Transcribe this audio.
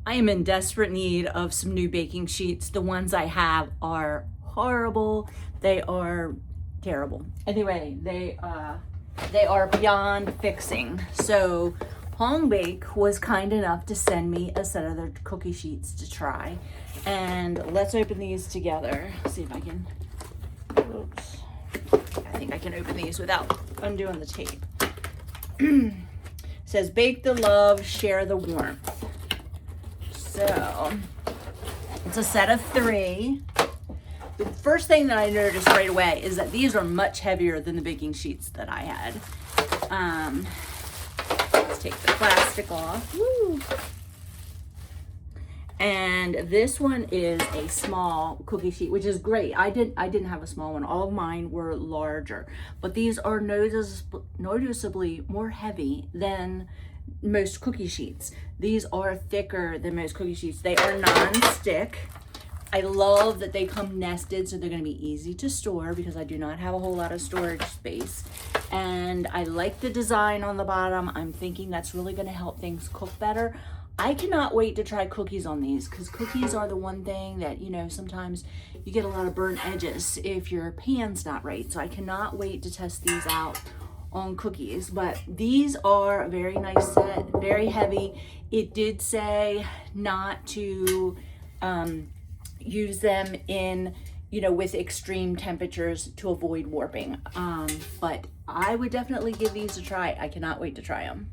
I am in desperate need of some new baking sheets. The ones I have are horrible. They are terrible. Anyway, they are beyond fixing. So Hongbake was kind enough to send me a set of their cookie sheets to try. And let's open these together. See if I can, oops. I think I can open these without undoing the tape. It says, bake the love, share the warmth. So it's a set of 3. The first thing that I noticed right away is that these are much heavier than the baking sheets that I had. Let's take the plastic off. Woo. And this one is a small cookie sheet, which is great. I didn't have a small one. All of mine were larger, but these are noticeably more heavy than most cookie sheets. These are thicker than most cookie sheets. They are non-stick. I love that they come nested, so they're going to be easy to store because I do not have a whole lot of storage space. And I like the design on the bottom. I'm thinking that's really going to help things cook better. I cannot wait to try cookies on these because cookies are the one thing that, you know, sometimes you get a lot of burnt edges if your pan's not right. So I cannot wait to test these out on cookies. But these are a very nice set, very heavy. It did say not to use them in, you know, with extreme temperatures to avoid warping. But I would definitely give these a try. I cannot wait to try them.